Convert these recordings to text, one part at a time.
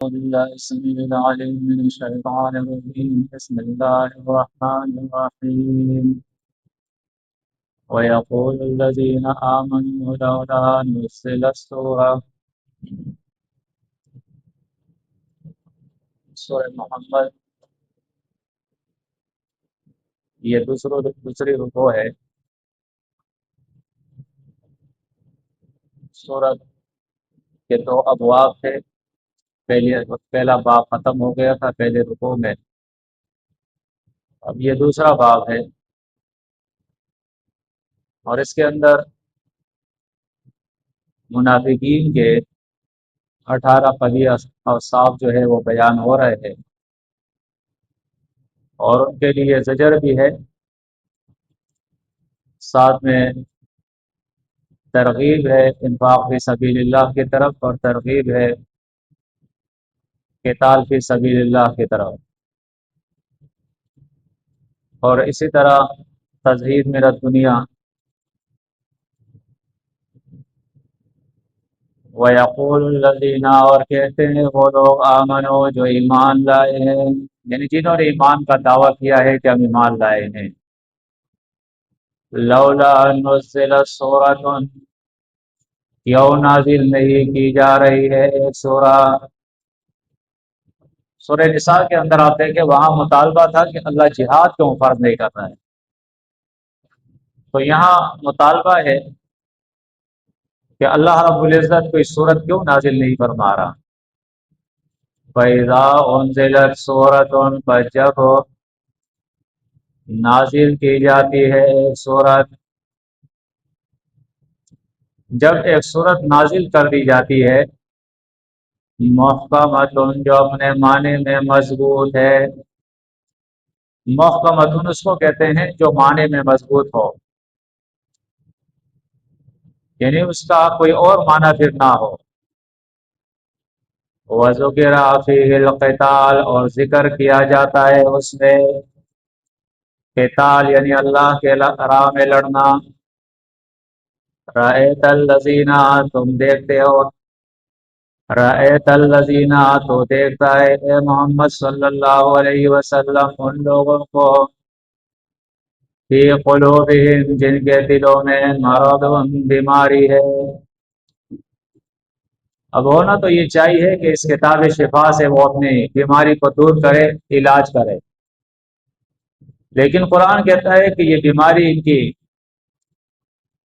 بالله السميع العليم من الشيطان الرجيم بسم الله الرحمن الرحيم ويقول الذين آمنوا لولا نزلت سورہ محمد یہ دوسری رکوع ہے سورت کے دو ابواب تھے پہلا باب ختم ہو گیا تھا پہلے رکوع میں اب یہ دوسرا باب ہے اور اس کے اندر منافقین کے 18 قبیح اوصاف جو ہے وہ بیان ہو رہے ہیں اور ان کے لیے زجر بھی ہے ساتھ میں ترغیب ہے انفاق فی سبیل اللہ کی طرف اور ترغیب ہے قتال فی سبیل اللہ کی طرف اور اسی طرح تزہید من الدنیا وَيَقُولُ الَّذِينَ اور کہتے ہیں وہ لوگ آمنو جو ایمان لائے ہیں یعنی جنہوں نے ایمان کا دعویٰ کیا ہے کہ ہم ایمان لائے ہیں لولا نزلت سورۃ کیوں نازل نہیں کی جا رہی ہے ایک سورہ نساء کے اندر آپ دیکھیں وہاں مطالبہ تھا کہ اللہ جہاد کیوں فرض نہیں کرتا ہے تو یہاں مطالبہ ہے کہ اللہ رب العزت کوئی صورت کیوں نازل نہیں فرما رہا فَإِذَا أُنزِلَتْ سُورَةٌ بس جب نازل کی جاتی ہے ایک سورت جب ایک سورت نازل کر دی جاتی ہے محکمۃ جو اپنے معنی میں مضبوط ہے محکمۃ اس کو کہتے ہیں جو معنی میں مضبوط ہو یعنی اس کا کوئی اور معنی پھر نہ ہو وَذُكِرَ فِيهِ الْقِتَالُ اور ذکر کیا جاتا ہے اس میں قتال یعنی اللہ کے راہ میں لڑنا رأیت الذین تم دیکھتے ہو رأیت الذین تو دیکھتا ہے اے محمد صلی اللہ علیہ وسلم ان لوگوں کو فی قلوبہم جن کے دلوں میں مرض بیماری ہے اب ہونا تو یہ چاہیے کہ اس کتاب شفا سے وہ اپنی بیماری کو دور کرے علاج کرے لیکن قرآن کہتا ہے کہ یہ بیماری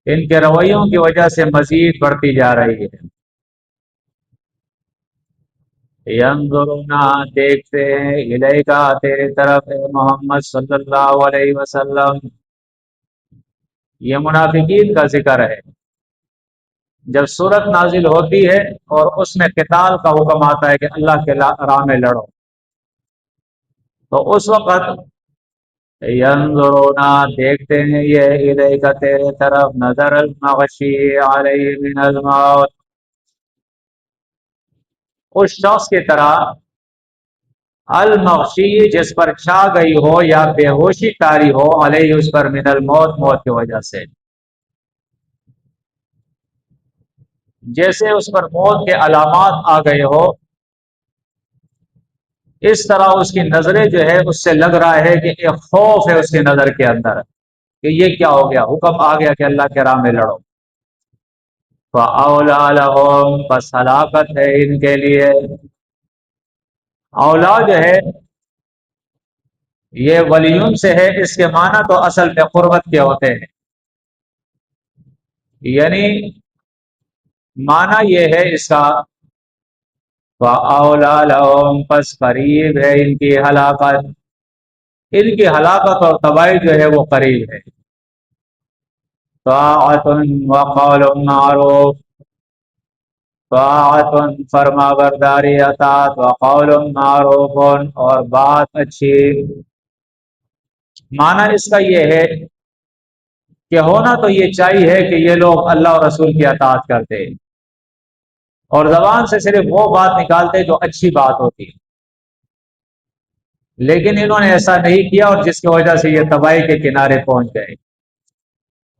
ان کے رویوں کی وجہ سے مزید بڑھتی جا رہی ہے ینظرون دیکھتے ہیں الیکا تیرے طرف اے محمد صلی اللہ علیہ وسلم یہ منافقین کا ذکر ہے جب صورت نازل ہوتی ہے اور اس میں قتال کا حکم آتا ہے کہ اللہ کے راہ میں لڑو تو اس وقت ینظرون دیکھتے ہیں یہ الیکا تیرے طرف نظر المغشی علیہ من الموت اس شخص کی طرح المغشی جس پر چھا گئی ہو یا بے ہوشی طاری ہو علیہ اس پر من الموت موت کی وجہ سے جیسے اس پر موت کے علامات آ گئے ہو اس طرح اس کی نظریں جو ہے اس سے لگ رہا ہے کہ ایک خوف ہے اس کی نظر کے اندر کہ یہ کیا ہو گیا حکم آ گیا کہ اللہ کے راہ میں لڑو فَأَوْلَى لَهُمْ پس ہلاکت ہے ان کے لیے اولا جو ہے یہ ولیون سے ہے اس کے معنی تو اصل میں قربت کے ہوتے ہیں یعنی معنی یہ ہے اس کا فَأَوْلَى لَهُمْ پس قریب ہے ان کی ہلاکت اور تباہی جو ہے وہ قریب ہے طاعۃ وقول معروف طاعۃ فرما برداری اطاعت وقول معروف اور بات اچھی معنی اس کا یہ ہے کہ ہونا تو یہ چاہیے کہ یہ لوگ اللہ اور رسول کی اطاعت کرتے اور زبان سے صرف وہ بات نکالتے جو اچھی بات ہوتی لیکن انہوں نے ایسا نہیں کیا اور جس کی وجہ سے یہ تباہی کے کنارے پہنچ گئے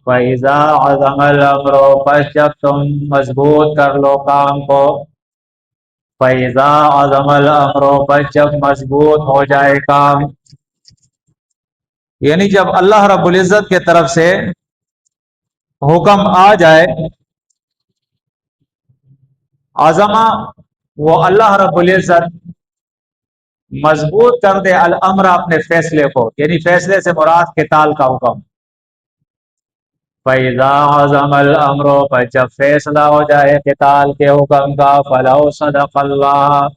فَإِذَا عَزَمَ الْأَمْرُ پس جب تم مضبوط کر لو کام کو فَإِذَا عَزَمَ الْأَمْرُ، بس جب مضبوط ہو جائے کام، یعنی جب اللہ رب العزت کے طرف سے حکم آ جائے، عظمہ وہ اللہ رب العزت مضبوط کر دے الامر، اپنے فیصلے کو، یعنی فیصلے سے مراد قتال کا حکم۔ فَإِذَا عَزَمَ الْأَمْرُ، پر جب فیصلہ ہو جائے قتال کے حکم کا، فَلَوْ صَدَقَ اللَّهَ،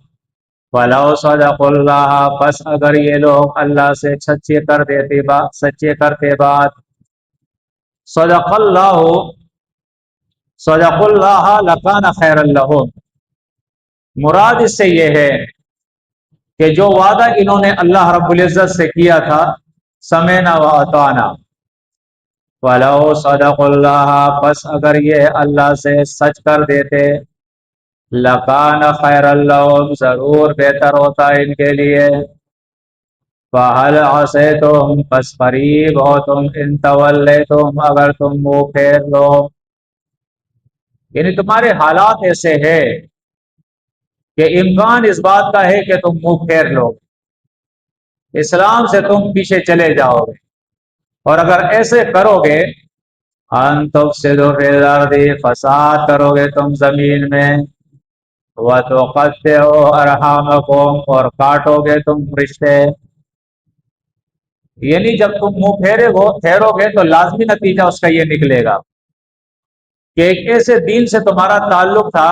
فَلَوْ صَدَقُ اللَّهَ، پس اگر یہ لوگ اللہ سے سچے کرتے بات، صدق اللہ، صدق اللہ لکان خیر لہم، مراد اس سے یہ ہے کہ جو وعدہ انہوں نے اللہ رب العزت سے کیا تھا، سمعنا و اطعنا، ولو صدق اللہ، پس اگر یہ اللہ سے سچ کر دیتے، لکان خیر لہم، ضرور بہتر ہوتا ان کے لیے، فہل عصیتم، پس قریب ہو تم، ان تولیتم، اگر تم منہ پھیر لو، یعنی تمہارے حالات ایسے ہیں کہ امکان اس بات کا ہے کہ تم منہ پھیر لو، اسلام سے تم پیچھے چلے جاؤ گے، اور اگر ایسے کرو گے، ان تفسدوا فی الارض، فساد کرو گے تم زمین میں، وتقطعوا ارحامکم، اور کاٹو گے تم رشتے، یعنی جب تم منہ پھیرو گے تو لازمی نتیجہ اس کا یہ نکلے گا کہ ایک ایسے دین سے تمہارا تعلق تھا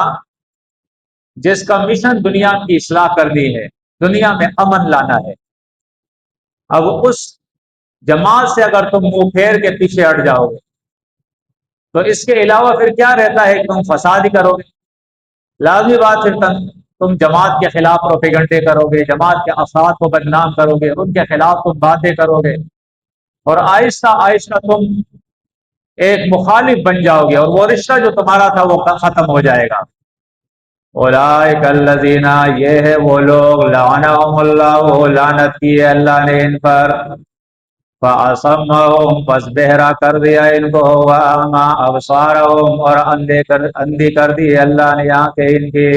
جس کا مشن دنیا کی اصلاح کرنی ہے، دنیا میں امن لانا ہے، اب اس جماعت سے اگر تم منہ پھیر کے پیچھے ہٹ جاؤ گے تو اس کے علاوہ پھر کیا رہتا ہے کہ تم فساد ہی کرو گے، لازمی بات، پھر تم جماعت کے خلاف پروپیگنڈے کرو گے، جماعت کے افراد کو بدنام کرو گے، ان کے خلاف تم باتیں کرو گے، اور آہستہ آہستہ تم ایک مخالف بن جاؤ گے، اور وہ رشتہ جو تمہارا تھا وہ ختم ہو جائے گا۔ اولئک الذین، یہ ہے وہ لوگ، لعنہم اللہ، لعنت کی ہے اللہ نے ان پر، فاصمہم، پس بہرا کر دیا ان کو، واعمی ابصارہم، اور اندھی کر دی ہے اللہ نے آنکھیں ان کی،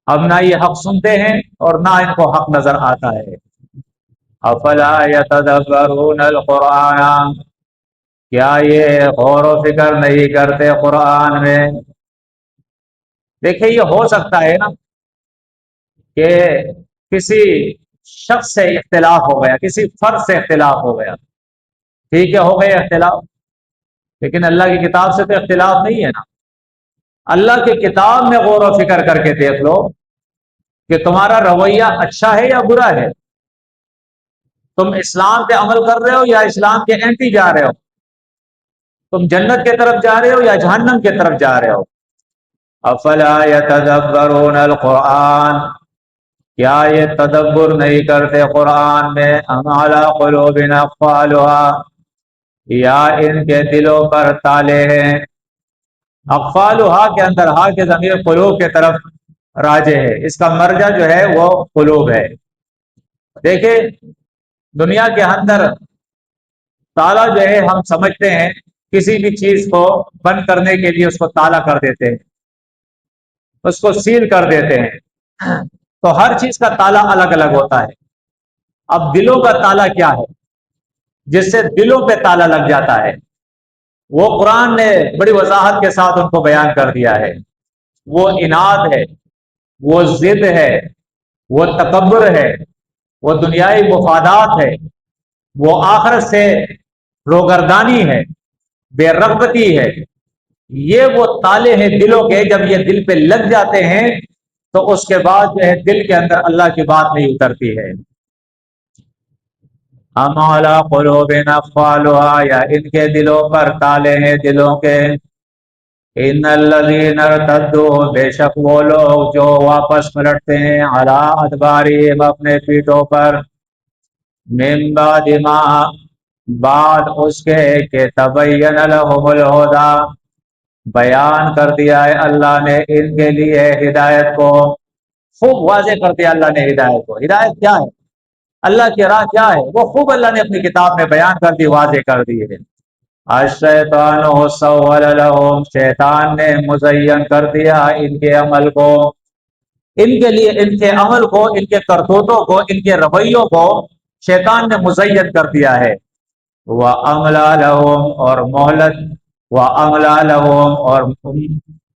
اب نہ یہ حق سنتے ہیں اور نہ ان کو حق نظر آتا ہے۔ افلا یتدبرون القرآن، کیا یہ غور و فکر نہیں کرتے قرآن میں؟ دیکھیں یہ ہو سکتا ہے نا کہ کسی شخص سے اختلاف ہو گیا، کسی فرد سے اختلاف ہو گیا، ٹھیک ہے، ہو گیا اختلاف، لیکن اللہ کی کتاب سے تو اختلاف نہیں ہے نا۔ اللہ کی کتاب میں غور و فکر کر کے دیکھ لو کہ تمہارا رویہ اچھا ہے یا برا ہے، تم اسلام پہ عمل کر رہے ہو یا اسلام کے اینٹی جا رہے ہو، تم جنت کی طرف جا رہے ہو یا جہنم کی طرف جا رہے ہو۔ افلا یتدبرون القرآن، کیا یہ تدبر نہیں کرتے قرآن میں؟ ام علی قلوب اقفالها، یا ان کے دلوں پر تالے ہیں، اقفالها کے اندر ہا کے ضمیر قلوب کی طرف راجع ہے، اس کا مرجع جو ہے وہ قلوب ہے۔ دیکھیں دنیا کے اندر تالا جو ہے ہم سمجھتے ہیں کسی بھی چیز کو بند کرنے کے لیے اس کو تالا کر دیتے ہیں، اس کو سیل کر دیتے ہیں، تو ہر چیز کا تالا الگ الگ ہوتا ہے۔ اب دلوں کا تالا کیا ہے جس سے دلوں پہ تالا لگ جاتا ہے؟ وہ قرآن نے بڑی وضاحت کے ساتھ ان کو بیان کر دیا ہے، وہ اناد ہے، وہ ضد ہے، وہ تکبر ہے، وہ دنیائی مفادات ہے، وہ آخرت سے روگردانی ہے، بے رغبتی ہے، یہ وہ تالے ہیں دلوں کے، جب یہ دل پہ لگ جاتے ہیں تو اس کے بعد جو ہے دل کے اندر اللہ کی بات نہیں اترتی ہے۔ ام علی قلوب اقفالها، یا ان کے دلوں پر تالے ہیں دلوں کے، ان الذین ارتدوا، بے شک وہ لوگ جو واپس پلٹتے ہیں، علی ادبارہم، اپنے پیٹوں پر، من بعد ما، بعد اس کے کہ تبین لہم الہدی، بیان کر دیا ہے اللہ نے ان کے لیے ہدایت کو، خوب واضح کر دیا اللہ نے ہدایت کو۔ ہدایت کیا ہے، اللہ کی راہ کیا ہے، وہ خوب اللہ نے اپنی کتاب میں بیان کر دی، واضح کر دی ہے۔ الشیطان سول لہم، شیطان نے مزین کر دیا ان کے عمل کو، ان کے لیے ان کے عمل کو، ان کے کرتوتوں کو، ان کے رویوں کو شیطان نے مزین کر دیا ہے۔ وَأَمْلَى لَهُمْ، اور مہلت، وَأَمْلَى لَهُمْ،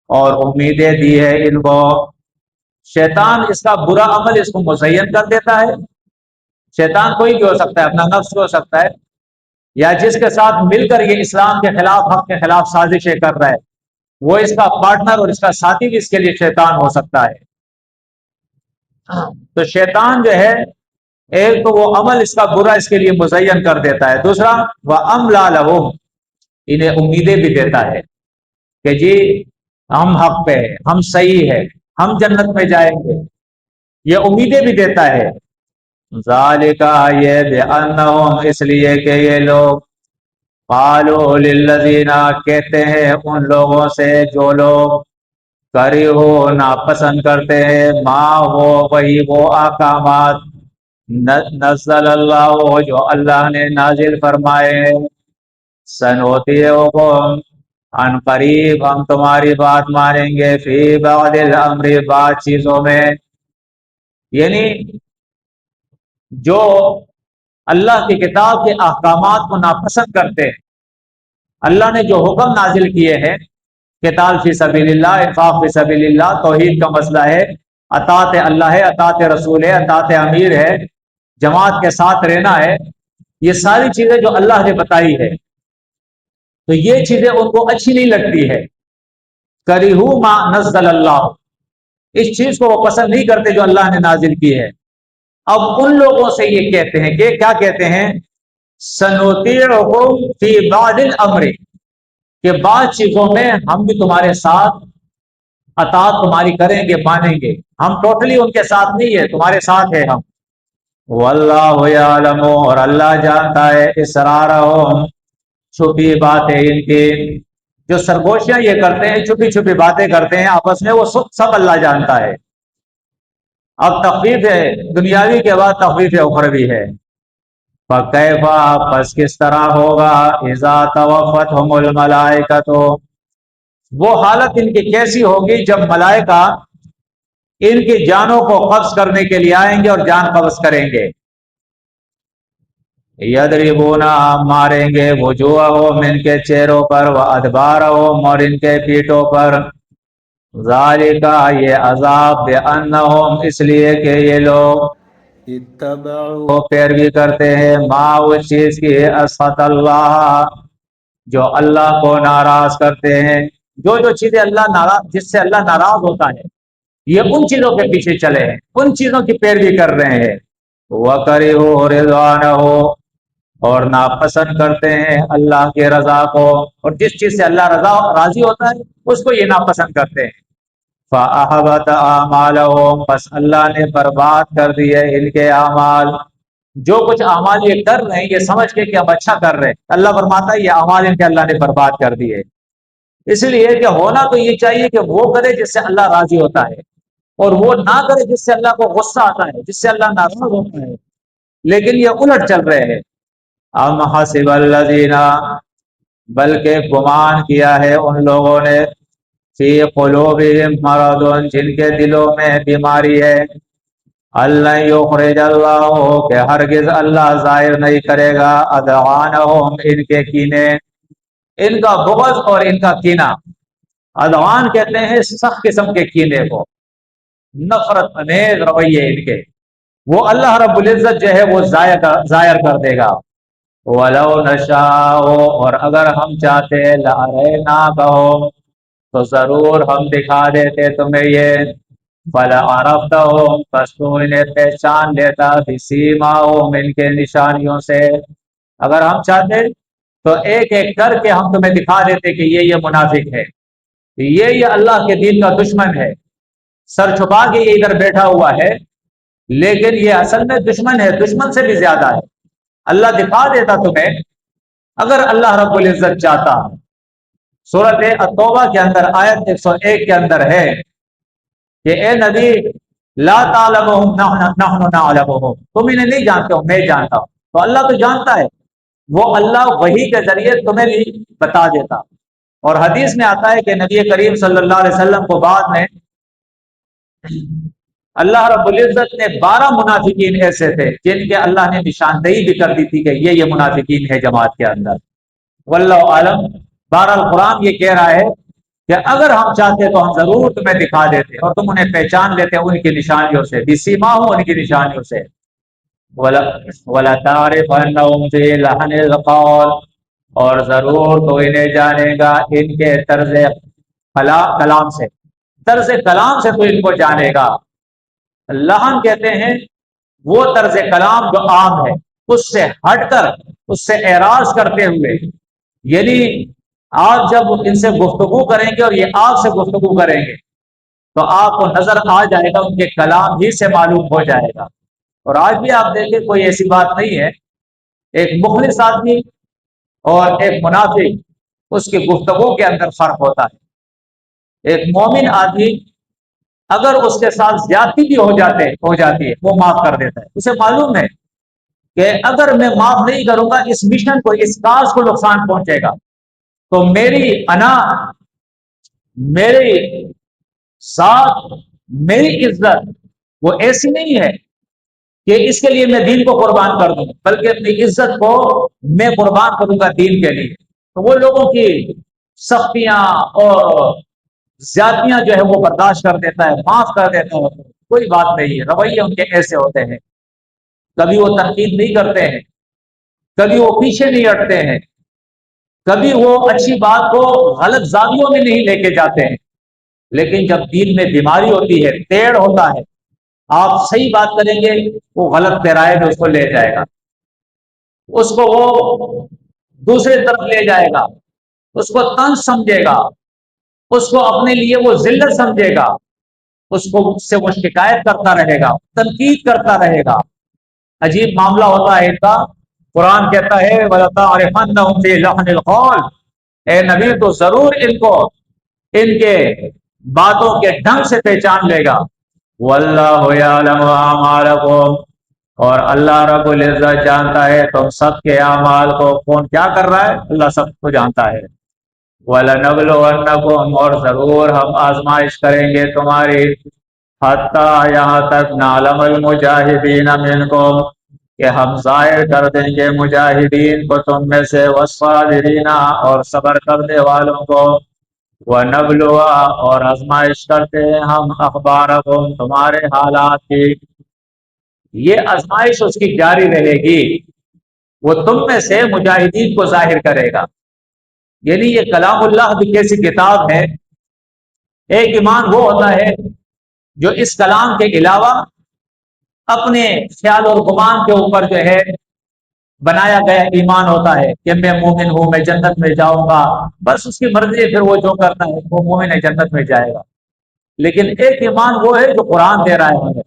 اور امیدیں دی ہے ان کو۔ شیطان اس کا برا عمل اس کو مزین کر دیتا ہے۔ شیطان کوئی بھی ہو سکتا ہے، اپنا نفس بھی ہو سکتا ہے، یا جس کے ساتھ مل کر یہ اسلام کے خلاف، حق کے خلاف سازشیں کر رہا ہے، وہ اس کا پارٹنر اور اس کا ساتھی بھی اس کے لیے شیطان ہو سکتا ہے۔ تو شیطان جو ہے، ایک تو وہ عمل اس کا برا اس کے لیے مزین کر دیتا ہے، دوسرا وَأَمْلَى لَهُمْ، انہیں امیدیں بھی دیتا ہے کہ جی ہم حق پہ ہیں، ہم صحیح ہے، ہم جنت میں جائیں گے، یہ امیدیں بھی دیتا ہے۔ ذالک، یہ بِأَنَّهُمْ، اس لیے کہ یہ لوگ قالوا للذین، کہتے ہیں ان لوگوں سے جو لوگ کرہو، ناپسند کرتے ہیں، ما ہو، وہی وہ احکامات، نزل اللہ، جو اللہ نے نازل فرمائے، سنؤتیکم، ان قریب ہم تمہاری بات مانیں گے، فی بعض الامر، بعض چیزوں میں، یعنی جو اللہ کی کتاب کے احکامات کو ناپسند کرتے ہیں، اللہ نے جو حکم نازل کیے ہیں، قتال فی سبیل اللہ، انفاق فی سبیل اللہ، توحید کا مسئلہ ہے، اطاعت اللہ ہے، اطاعت رسول ہے، اطاعت امیر ہے، جماعت کے ساتھ رہنا ہے، یہ ساری چیزیں جو اللہ نے بتائی ہے، تو یہ چیزیں ان کو اچھی نہیں لگتی ہے۔ کریہو ما نزل اللہ، اس چیز کو وہ پسند نہیں کرتے جو اللہ نے نازل کی ہے۔ اب ان لوگوں سے یہ کہتے ہیں کہ کیا کہتے ہیں، سنطیعکم فی بعض الامر، کہ بعض چیزوں میں ہم بھی تمہارے ساتھ اطاعت تمہاری کریں گے، مانیں گے، ہم ٹوٹلی ان کے ساتھ نہیں ہے، تمہارے ساتھ ہے ہم۔ واللہ یعلم، اور اللہ جانتا ہے، اسرارہم، چھپی باتیں ان کی، جو سرگوشیاں یہ کرتے ہیں، چھپی چھپی باتیں کرتے ہیں آپس میں، وہ سب اللہ جانتا ہے۔ اب تخفیف ہے دنیاوی کے بعد تخفیف اخروی ہے۔ فَكَيْفَ، پس کس طرح ہوگا، اذا توفتہم الملائکۃ، وہ حالت ان کی کیسی ہوگی جب ملائکہ ان کی جانوں کو قبض کرنے کے لیے آئیں گے اور جان قبض کریں گے۔ یضربون، ماریں گے، وجوہہم، ان کے چہروں پر، وادبارہم، اور ان کے پیٹھوں پر۔ ذالک، یہ عذاب، بانہم، اس لیے کہ یہ لوگ اتبعوا، پیروی کرتے ہیں، ما، اس چیز کی، اسخط اللہ، جو اللہ کو ناراض کرتے ہیں، جو جو چیزیں اللہ ناراض، جس سے اللہ ناراض ہوتا ہے، یہ ان چیزوں کے پیچھے چلے ہیں، ان چیزوں کی پیروی کر رہے ہیں۔ وَكَرِهُوا رِضْوَانَهُ، اور ناپسند کرتے ہیں اللہ کی رضا کو، اور جس چیز سے اللہ راضی ہوتا ہے اس کو یہ ناپسند کرتے ہیں۔ فَأَحْبَطَ أَعْمَالَهُمْ، پس اللہ نے برباد کر دیے ان کے اعمال۔ جو کچھ اعمال یہ کر رہے ہیں، یہ سمجھ کے کہ اب اچھا کر رہے ہیں، اللہ فرماتا ہے یہ اعمال ان کے اللہ نے برباد کر دیے۔ اس لیے کہ ہونا تو یہ چاہیے کہ وہ کرے جس سے اللہ راضی ہوتا ہے، اور وہ نہ کرے جس سے اللہ کو غصہ آتا ہے، جس سے اللہ ناراض ہوتا ہے، لیکن یہ الٹ چل رہے ہیں۔ ام حسب الذین، بلکہ گمان کیا ہے ان لوگوں نے، فی قلوبہم مرض، جن کے دلوں میں بیماری ہے، اللہ یخرج اللہ، کہ ہرگز اللہ ظاہر نہیں کرے گا، اذعانہم، ان کے کینے، ان کا بغض اور ان کا کینہ۔ اذعان کہتے ہیں سخت قسم کے کینے کو، نفرت امیز رویے ان کے، وہ اللہ رب العزت جو ہے وہ ظاہر کر دے گا۔ وَلَوْ نَشَاءُ، اور اگر ہم چاہتے لَأَرَيْنَاكَهُمْ، تو ضرور ہم دکھا دیتے تمہیں یہ، فَلَعَرَفْتَهُمْ، پس تو انہیں پہچان لیتا، بِسِيمَاهُمْ، ان کے نشانیوں سے۔ اگر ہم چاہتے تو ایک ایک کر کے ہم تمہیں دکھا دیتے کہ یہ منافق ہے، یہ اللہ کے دین کا دشمن ہے، سر چھپا کے یہ ادھر بیٹھا ہوا ہے، لیکن یہ اصل میں دشمن ہے، دشمن سے بھی زیادہ ہے۔ اللہ دکھا دیتا تمہیں اگر اللہ رب العزت چاہتا۔ سورۃ التوبہ کے اندر آیت 101 کے اندر ہے کہ اے نبی، لا تعلمہم نحن نعلمہم، تم انہیں نہیں جانتے ہو، میں جانتا ہوں۔ تو اللہ تو جانتا ہے، وہ اللہ وحی کے ذریعے تمہیں بھی بتا دیتا۔ اور حدیث میں آتا ہے کہ نبی کریم صلی اللہ علیہ وسلم کو بعد میں اللہ رب العزت نے 12 منافقین ایسے تھے جن کے اللہ نے نشاندہی بھی کر دی تھی کہ یہ منافقین ہے جماعت کے اندر. واللہ عالم. بہرحال قرآن یہ کہہ رہا ہے کہ اگر ہم چاہتے تو ہم ضرور تمہیں دکھا دیتے اور تم انہیں پہچان لیتے ان کی نشانیوں سے، بِسِیمَاهُمْ، ان کی نشانیوں سے. وَلَتَعْرِفَنَّهُمْ فِي لَحْنِ الْقَوْلِ، اور ضرور تو انہیں جانے گا ان کے طرز کلام سے، طرز کلام سے تو ان کو جانے گا. لحن کہتے ہیں وہ طرز کلام جو عام ہے اس سے ہٹ کر، اس سے اعراض کرتے ہوئے. یعنی آپ جب ان سے گفتگو کریں گے اور یہ آپ سے گفتگو کریں گے تو آپ کو نظر آ جائے گا، ان کے کلام ہی سے معلوم ہو جائے گا. اور آج بھی آپ دیکھیں کوئی ایسی بات نہیں ہے، ایک مخلص آدمی اور ایک منافق اس کی گفتگو کے اندر فرق ہوتا ہے. ایک مومن آدمی اگر اس کے ساتھ زیادتی بھی ہو جاتی ہے وہ معاف کر دیتا ہے. اسے معلوم ہے کہ اگر میں معاف نہیں کروں گا اس مشن کو، اس کاز کو نقصان پہنچے گا، تو میری انا، میری ذات، میری عزت وہ ایسی نہیں ہے کہ اس کے لیے میں دین کو قربان کر دوں، بلکہ اپنی عزت کو میں قربان کروں گا دین کے لیے. تو وہ لوگوں کی سختیاں اور زیادتیاں جو ہے وہ برداشت کر دیتا ہے، معاف کر دیتا ہے، کوئی بات نہیں ہے. رویے ان کے ایسے ہوتے ہیں. کبھی وہ تنقید نہیں کرتے ہیں، کبھی وہ پیچھے نہیں ہٹتے ہیں، کبھی وہ اچھی بات کو غلط زاویوں میں نہیں لے کے جاتے ہیں. لیکن جب دین میں بیماری ہوتی ہے، ٹیڑھ ہوتا ہے، آپ صحیح بات کریں گے وہ غلط پیرائے میں اس کو لے جائے گا، اس کو وہ دوسرے طرف لے جائے گا، اس کو طنز سمجھے گا، اس کو اپنے لیے وہ ذلت سمجھے گا، اس کو اس سے وہ شکایت کرتا رہے گا، تنقید کرتا رہے گا. عجیب معاملہ ہوتا ہے ان کا. قرآن کہتا ہے وَلَتَعْرِفَنَّهُمْ فِي لَحْنِ الْقَوْلِ، اے نبی تو ضرور ان کو ان کے باتوں کے ڈھنگ سے پہچان لے گا. وَاللَّهُ يَعْلَمُ أَعْمَالَكُمْ، اور اللہ رب العزت جانتا ہے تم سب کے اعمال کو. کون کیا کر رہا ہے؟ اللہ سب کو جانتا ہے. وَلَنَبْلُوَنَّكُمْ، اور ضرور ہم آزمائش کریں گے تمہاری. حتیٰ، یہاں تک، نعلم المجاہدین منکم، کہ ہم ظاہر کر دیں گے مجاہدین کو تم میں سے، والصابرین، اور صبر کرنے والوں کو. وَنَبْلُوَ، اور آزمائش کرتے ہیں ہم اخبارکم، تمہارے حالات کی. یہ آزمائش اس کی جاری رہے گی، وہ تم میں سے مجاہدین کو ظاہر کرے گا. یعنی یہ کلام اللہ بھی کیسی کتاب ہے. ایک ایمان وہ ہوتا ہے جو اس کلام کے علاوہ اپنے خیال اور گمان کے اوپر جو ہے بنایا گیا ایمان ہوتا ہے کہ میں مومن ہوں، میں جنت میں جاؤں گا، بس اس کی مرضی ہے، پھر وہ جو کرتا ہے وہ مومن ہے، جنت میں جائے گا. لیکن ایک ایمان وہ ہے جو قرآن دے رہا ہے ہمیں.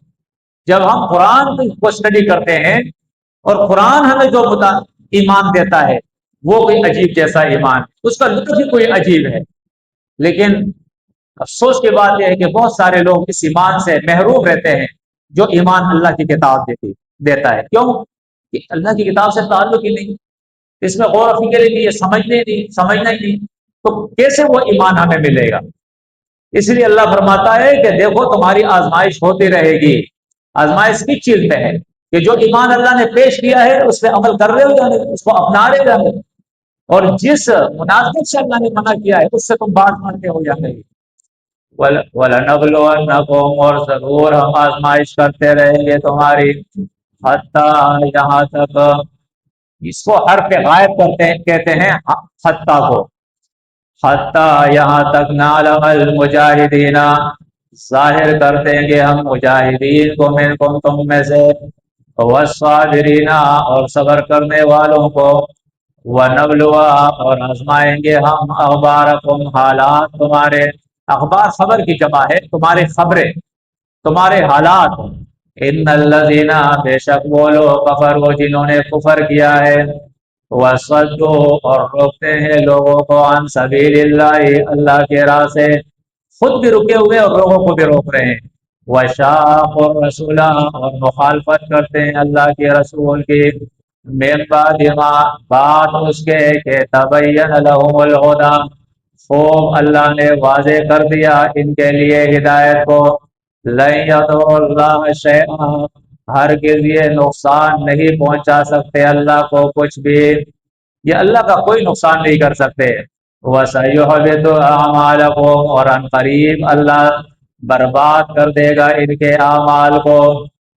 جب ہم قرآن کو اسٹڈی کرتے ہیں اور قرآن ہمیں جو ایمان دیتا ہے وہ کوئی عجیب جیسا ایمان، اس کا لطف ہی کوئی عجیب ہے. لیکن افسوس کی بات یہ ہے کہ بہت سارے لوگ اس ایمان سے محروم رہتے ہیں جو ایمان اللہ کی کتاب دیتا ہے. کیوں؟ کہ اللہ کی کتاب سے تعلق ہی نہیں، اس میں غور و فکر ہی نہیں، یہ سمجھنا ہی نہیں، تو کیسے وہ ایمان ہمیں ملے گا؟ اس لیے اللہ فرماتا ہے کہ دیکھو تمہاری آزمائش ہوتی رہے گی. آزمائش کس چیز میں ہے؟ کہ جو ایمان اللہ نے پیش کیا ہے اس پہ عمل کر رہے ہو یا نہیں، اس کو اپنا رہے ہو، اور جس مناسب سے اللہ نے منع کیا ہے اس سے تم بات مانتے ہو یا نہیں. وَلَنَبْلُوَنَّكُمْ، اور ضرور ہم آزمائش کرتے رہیں گے تمہاری. حتیٰ، یہاں تک، اس کو حرف غائب کہتے ہیں حتیٰ کو. حتیٰ، یہاں تک، نعلم المجاہدین، ظاہر کر دیں گے ہم مجاہدین کو منکم، تم میں سے، والصابرین، اور صبر کرنے والوں کو. وَنَبْلُوَ، اور آزمائیں گے ہم اخبارکم، حالات تمہارے. اخبار خبر کی جمع ہے، تمہارے خبریں، تمہارے حالات. ان الذین، بے شک وہ لوگ، کفروا، جنہوں نے کفر کیا ہے، وصدوا، اور روکتے ہیں لوگوں کو، عن سبیل اللہ، اللہ کے راہ سے، خود بھی رکے ہوئے اور لوگوں کو بھی روک رہے ہیں. وشاقوا الرسول، اور مخالفت کرتے ہیں اللہ کے رسول کی، من بعد ما، بعد اس کے کہ تبین لهم الہدی، خوب اللہ نے واضح کر دیا ان کے لیے ہدایت کو. لن یضر اللہ شیئا، ہرگز یہ نقصان نہیں پہنچا سکتے اللہ کو کچھ بھی، یہ اللہ کا کوئی نقصان نہیں کر سکتے۔ وَسَيُحْبِطُ أَعْمَالَكُمْ، اور ان قریب اللہ برباد کر دے گا ان کے اعمال کو۔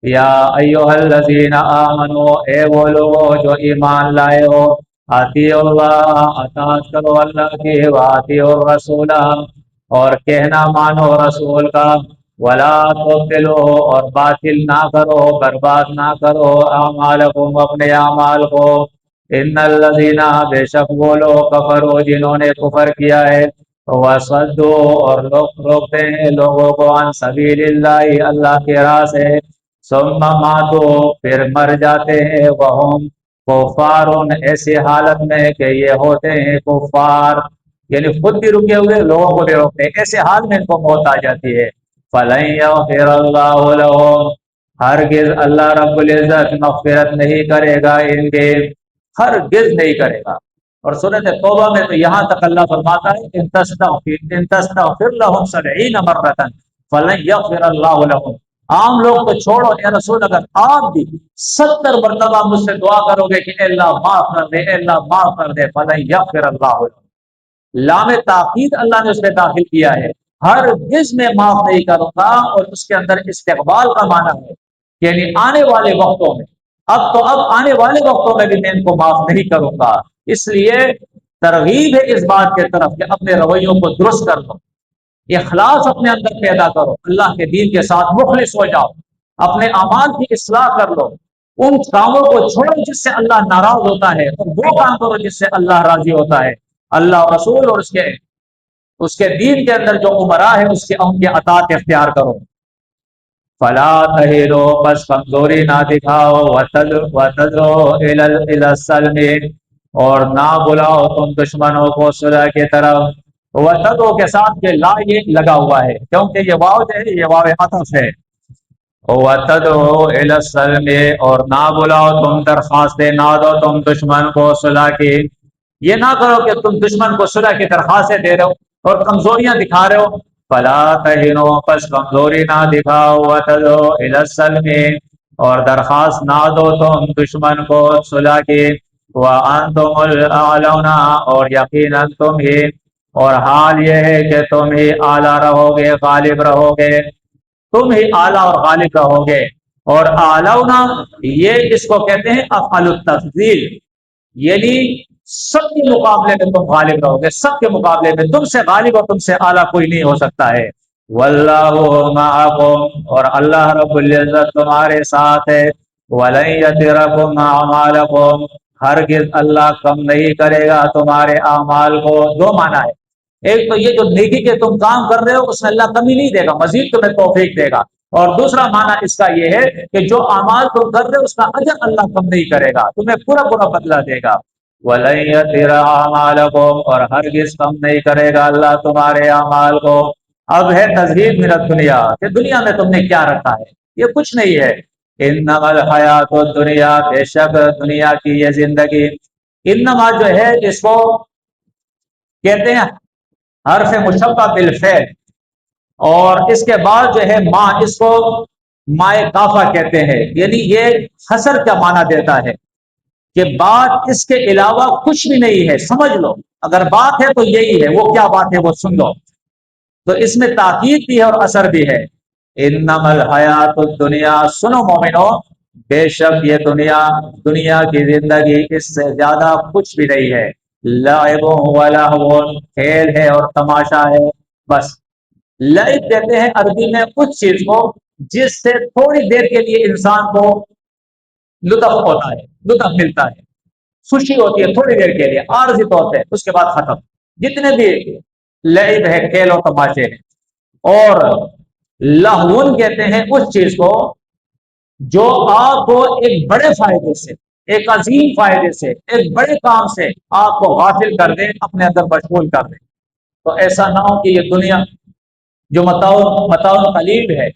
یا ایھا الذین آمنوا، اے وہ لوگو جو ایمان لائے ہو، اطیعوا اللہ، اطاعت کرو اللہ کی، واطیعوا الرسول، اور کہنا مانو رسول کا، ولا تبطلوا، اور باطل نہ کرو، برباد نہ کرو، اعمالکم، اپنے اعمال کو۔ ان الذین، بے شک وہ لوگ، کفروا، جنہوں نے کفر کیا ہے، وصدوا، اور روکتے ہیں لوگوں کو، عن سبیل اللہ، اللہ کی راہ سے، ثم ماتوا، پھر مر جاتے ہیں، وہم کفار، ایسی حالت میں کہ یہ ہوتے ہیں کفار، یعنی خود بھی رکے ہوئے لوگوں کو بھی روکتے ہیں، ایسے حال میں ان کو موت آ جاتی ہے۔ فلن یغفر اللہ لهم، ہرگز اللہ رب العزت مغفرت نہیں کرے گا ان کے، ہرگز نہیں کرے گا۔ اور سورۃ توبہ میں تو یہاں تک اللہ فرماتا ہے ان تستغفر لهم 70 مرۃ فلن یغفر اللہ لهم، عام لوگ تو چھوڑو اے رسول، اگر آپ بھی 70 مرتبہ مجھ سے دعا کرو گے کہ اے اللہ معاف کر دے، اے اللہ معاف کر دے، فلن یغفر اللہ لهم، لام تاکید اللہ نے اس میں داخل کیا ہے، ہرگز میں معاف نہیں کروں گا، اور اس کے اندر استقبال کا معنی ہے، یعنی آنے والے وقتوں میں، اب آنے والے وقتوں میں بھی میں ان کو معاف نہیں کروں گا۔ اس لیے ترغیب ہے اس بات کی طرف کہ اپنے رویوں کو درست کر لو، اخلاص اپنے اندر پیدا کرو، اللہ کے دین کے ساتھ مخلص ہو جاؤ، اپنے اعمال کی اصلاح کر لو، ان کاموں کو چھوڑو جس سے اللہ ناراض ہوتا ہے، اور وہ کام کرو جس سے اللہ راضی ہوتا ہے، اللہ رسول اور اس کے دین کے اندر جو عمرا ہے ان کے اطاعت اختیار کرو۔ فلا تہنوا، بس کمزوری نہ دکھاؤ، وتدعوا الی السلم، اور نہ بلاؤ تم دشمنوں کو صلح کی طرف۔ وتدعوا کے ساتھ یہ لا یہ لگا ہوا ہے کیونکہ یہ واو جو ہے یہ واو عطف ہے۔ وتدعوا الی السلم، اور نہ بلاؤ تم، درخواست نہ دو تم دشمن کو صلح کی، یہ نہ کرو کہ تم دشمن کو صلح کی درخواستیں دے رہے ہو اور کمزوریاں دکھا رہے ہو۔ فلا تہنوا، پس کمزوری نہ دکھاؤ، وتدعوا الی السلم، اور درخواست نہ دو تم دشمن کو صلح کی، وانتم الاعلون، اور یقیناً تم ہی، اور حال یہ ہے کہ تم ہی اعلیٰ رہو گے، غالب رہو گے، تم ہی اعلیٰ اور غالب رہو گے۔ اور اعلون، یہ اس کو کہتے ہیں افعل التفضیل، یعنی سب کے مقابلے میں تم غالب رہو گے، سب کے مقابلے میں تم سے غالب اور تم سے اعلیٰ کوئی نہیں ہو سکتا ہے۔ واللہ معکم، اور اللہ رب العزت تمہارے ساتھ ہے۔ ولن یترکم اعمالکم، ہرگز اللہ کم نہیں کرے گا تمہارے اعمال کو۔ دو معنی ہے، ایک تو یہ جو نیکی کے تم کام کر رہے ہو اس میں اللہ کمی نہیں دے گا، مزید تمہیں توفیق دے گا، اور دوسرا معنی اس کا یہ ہے کہ جو اعمال تم کر رہے ہو اس کا اجر اللہ کم نہیں کرے گا، تمہیں پورا پورا بدلہ دے گا۔ وَلَن يَتِرَ أَعْمَالَكُمْ، اور ہرگز کم نہیں کرے گا اللہ تمہارے اعمال کو۔ اب ہے تزہید من الدنیا، کہ دنیا میں تم نے کیا رکھا ہے، یہ کچھ نہیں ہے۔ انما الحیات الدنیا، بے شک دنیا کی یہ زندگی، انما جو ہے اس کو کہتے ہیں حرف مشبہ بالفعل، اور اس کے بعد جو ہے ما، اس کو مائے کافہ کہتے ہیں، یعنی یہ حصر کا معنی دیتا ہے کہ بات اس کے علاوہ کچھ بھی نہیں ہے، سمجھ لو، اگر بات ہے تو یہی ہے، وہ کیا بات ہے وہ سن لو۔ تو اس میں تاکید بھی ہے اور اثر بھی ہے۔ انما الحیات الدنیا، سنو مومنو، بے شک یہ دنیا کی زندگی اس سے زیادہ کچھ بھی نہیں ہے، لعب و لہو، کھیل ہے اور تماشا ہے، بس۔ لعب کہتے ہیں عربی میں اس چیز کو جس سے تھوڑی دیر کے لیے انسان کو لطف ہوتا ہے، لطف ملتا ہے، خوشی ہوتی ہے تھوڑی دیر کے لیے عارضی طور پہ، اس کے بعد ختم۔ جتنے بھی لعب ہے، کھیل اور تماشے ہیں۔ اور لہون کہتے ہیں اس چیز کو جو آپ کو ایک بڑے فائدے سے، ایک عظیم فائدے سے، ایک بڑے کام سے آپ کو غافل کر دے، اپنے اندر مشغول کر دے۔ تو ایسا نہ ہو کہ یہ دنیا جو متاع قلیل ہے،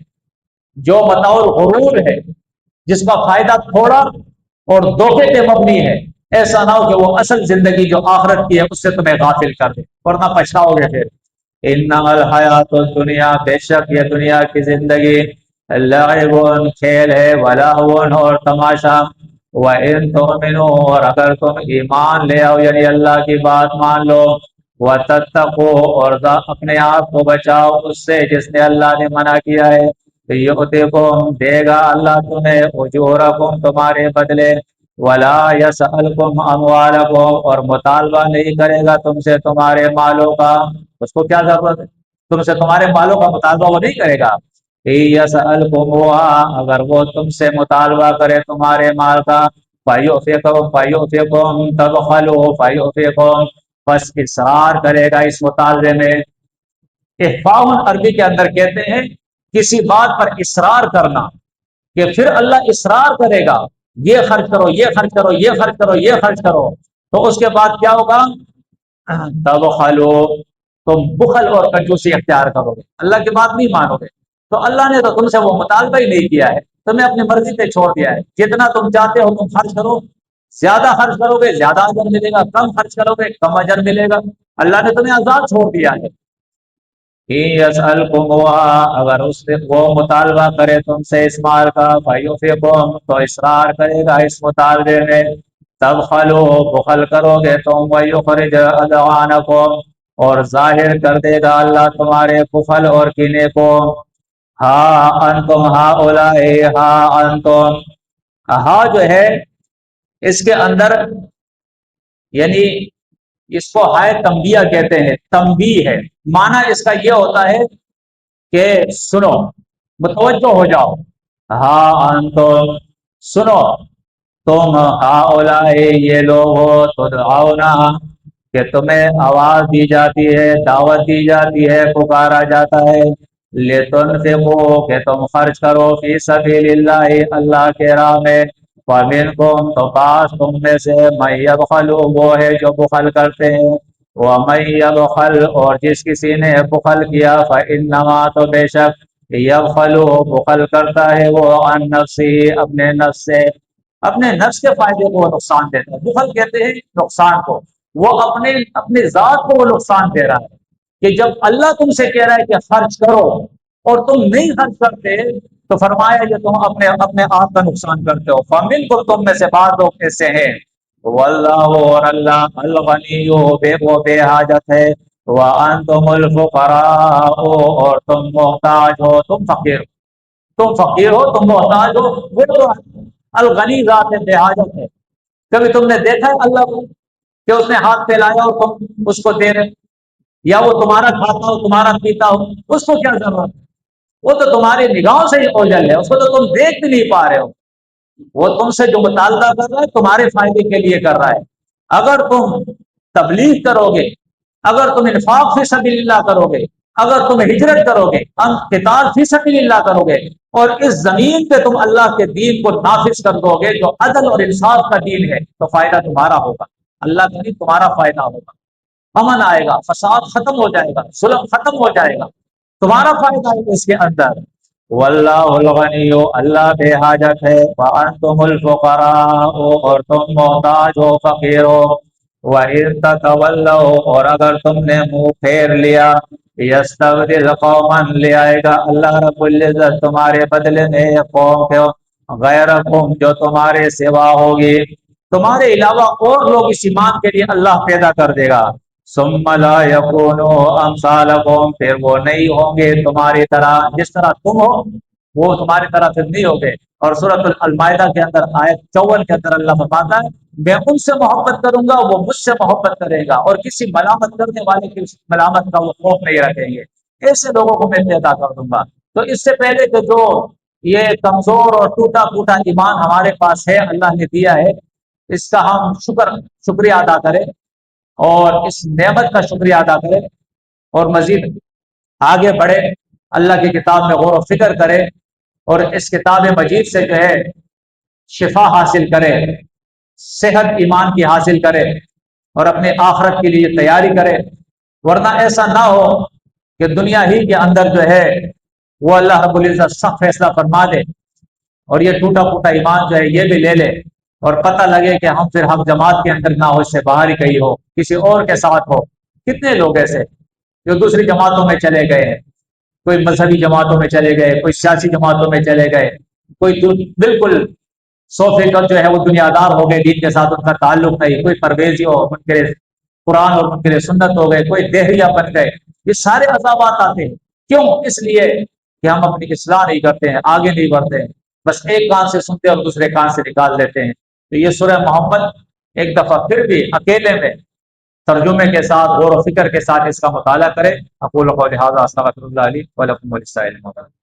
جو متاع غرور ہے، جس کا فائدہ تھوڑا اور دھوکے پہ مبنی ہے، ایسا نہ ہو کہ وہ اصل زندگی جو آخرت کی ہے اس سے تمہیں غافل کر دے، ورنہ پچھتاؤ گے پھر۔ انما الحیات الدنیا، بے شک یہ دنیا کی زندگی، لعب کھیل ہے، ولہو اور تماشا، وَإِن تُؤْمِنُوا اور اگر تم ایمان لے آؤ یعنی اللہ کی بات مان لو، وَتَتَّقُوا اور اپنے آپ کو بچاؤ اس سے جس نے اللہ نے منع کیا ہے، یؤتکم دے گا اللہ تمہیں اجورکم تمہارے بدلے، ولا یسألکم اموالکم اور مطالبہ نہیں کرے گا تم سے تمہارے مالوں کا، اس کو کیا ضرورت ہے تم سے تمہارے مالوں کا مطالبہ وہ نہیں کرے گا، یسألکموہا اگر وہ تم سے مطالبہ کرے تمہارے مال کا، فیؤتکم تبخلوا فیؤتکم بس اصرار کرے گا اس مطالبے میں، احفاظ عربی کے اندر کہتے ہیں کسی بات پر اصرار کرنا، کہ پھر اللہ اصرار کرے گا یہ خرچ کرو یہ خرچ کرو یہ خرچ کرو یہ خرچ کرو، تو اس کے بعد کیا ہوگا، تب خلو تم بخل اور کنجوسی اختیار کرو گے، اللہ کی بات نہیں مانو گے، تو اللہ نے تو تم سے وہ مطالبہ ہی نہیں کیا ہے، تمہیں اپنی مرضی پہ چھوڑ دیا ہے، جتنا تم چاہتے ہو تم خرچ کرو، زیادہ خرچ کرو گے زیادہ اجر ملے گا، کم خرچ کرو گے کم اجر ملے گا، اللہ نے تمہیں آزاد چھوڑ دیا ہے، اگر اس سے وہ مطالبہ کرے تم سے اس مال کا، فیوفیکم تو اصرار کرے گا اس مطالبے میں، تب خلو بخل کرو گے تم، ویخرج اضغانکم اور ظاہر کر دے گا اللہ تمہارے بخل اور کینے کو، ہاں انتم ہؤلاء ہاں انتم، ہاں جو ہے اس کے اندر یعنی اس کو ہائے تنبیہ کہتے ہیں، تنبیہ ہے، معنی اس کا یہ ہوتا ہے کہ سنو متوجہ ہو جاؤ، ہاں انتم سنو تم، ہؤلاء یہ لوگ ہو، تدعونا کہ تمہیں آواز دی جاتی ہے دعوت دی جاتی ہے پکارا جاتا ہے، لتنفقوا کہ تم خرچ کرو فی سبیل اللہ اللہ کے راہ میں، فمنکم تو بعض تم میں سے من یبخل وہ ہے جو بخل کرتے ہیں، ومن یبخل اور جس کسی نے بخل کیا فانما تو بے شک یبخل بخل کرتا ہے وہ عن نفسی اپنے نفس سے، اپنے نفس کے فائدے کو وہ نقصان دیتا ہے، بخل کہتے ہیں نقصان کو، وہ اپنے ذات کو وہ نقصان دے رہا ہے، کہ جب اللہ تم سے کہہ رہا ہے کہ خرچ کرو اور تم نہیں خرچ کرتے تو فرمایا کہ تم اپنے اپنے آپ کا نقصان کرتے ہو، فامل کو تم میں سے بعض لوگ ایسے ہیں، واللہ اور اللہ الغنی وہ بے حاجت ہے، وانتم الفقراء اور تم محتاج ہو، تم فقیر ہو تم محتاج ہو، وہ تو الغنی ذات ہے بے حاجت ہے، کبھی تم نے دیکھا ہے اللہ کو کہ اس نے ہاتھ پھیلایا اور تم اس کو دے رہے، یا وہ تمہارا کھاتا ہو تمہارا پیتا ہو، اس کو کیا ضرورت ہے، وہ تو تمہاری نگاہوں سے ہی اوجل ہے، اس کو تو تم دیکھ بھی نہیں پا رہے ہو، وہ تم سے جو مطالبہ کر رہا ہے تمہارے فائدے کے لیے کر رہا ہے، اگر تم تبلیغ کرو گے، اگر تم انفاق فی سبیل اللہ کرو گے، اگر تم ہجرت کرو گے، قتال فی سبیل اللہ کرو گے، اور اس زمین پہ تم اللہ کے دین کو نافذ کر دو گے جو عدل اور انصاف کا دین ہے، تو فائدہ تمہارا ہوگا، اللہ کا نہیں تمہارا فائدہ ہوگا، امن آئے گا، فساد ختم ہو جائے گا، ظلم ختم ہو جائے گا، تمہارا فائدہ ہے اس کے اندر، واللہ الغنی اللہ بے حاجت ہے، وانتم الفقراء اور تم محتاج ہو فقیر ہو، وَإِن تَتَوَلَّوْا اور اگر تم نے منہ پھیر لیا، یستبدل قوما لے آئے گا اللہ رب العزت تمہارے بدلے میں قوم کے غیرکم جو تمہارے سوا ہوگی، تمہارے علاوہ اور لوگ اس ایمان کے لیے اللہ پیدا کر دے گا، ثم لا یکونوا امثالکم پھر وہ نہیں ہوں گے تمہاری طرح، جس طرح تم ہو وہ تمہاری طرح پھر نہیں ہوگے، اور سورۃ المائدہ کے اندر آیت 54 کے اندر اللہ فرماتا ہے میں ان سے محبت کروں گا وہ مجھ سے محبت کرے گا، اور کسی ملامت کرنے والے کی ملامت کا وہ خوف نہیں رکھیں گے، ایسے لوگوں کو میں پیدا کر دوں گا، تو اس سے پہلے کہ جو یہ کمزور اور ٹوٹا پھوٹا ایمان ہمارے پاس ہے اللہ نے دیا ہے، اس کا ہم شکریہ ادا کریں اور اس نعمت کا شکریہ ادا کرے، اور مزید آگے بڑھے، اللہ کی کتاب میں غور و فکر کرے، اور اس کتاب مجید سے جو ہے شفا حاصل کرے، صحت ایمان کی حاصل کرے، اور اپنے آخرت کے لیے تیاری کرے، ورنہ ایسا نہ ہو کہ دنیا ہی کے اندر جو ہے وہ اللہ رب العزت سخت فیصلہ فرما دے، اور یہ ٹوٹا پھوٹا ایمان جو ہے یہ بھی لے لے، اور پتہ لگے کہ ہم پھر ہم جماعت کے اندر نہ ہو، اس سے باہر ہی کہیں ہو، کسی اور کے ساتھ ہو، کتنے لوگ ایسے جو دوسری جماعتوں میں چلے گئے ہیں، کوئی مذہبی جماعتوں میں چلے گئے، کوئی سیاسی جماعتوں میں چلے گئے، کوئی بالکل 100% جو ہے وہ دنیا دار ہو گئے، دین کے ساتھ ان کا تعلق نہیں، کوئی پرویزی ہو منکر قرآن اور منکر سنت ہو گئے، کوئی دہریہ بن گئے، یہ سارے عذابات آتے ہیں۔ کیوں؟ اس لیے کہ ہم اپنی اصلاح نہیں کرتے ہیں، آگے نہیں بڑھتے ہیں، بس ایک کان سے سنتے اور دوسرے کان سے نکال دیتے ہیں۔ تو یہ سورہ محمد ایک دفعہ پھر بھی اکیلے میں ترجمے کے ساتھ غور و فکر کے ساتھ اس کا مطالعہ کرے۔ اقول قولی ھذا استغفر اللہ لی ولکم ولسائر المسلمین۔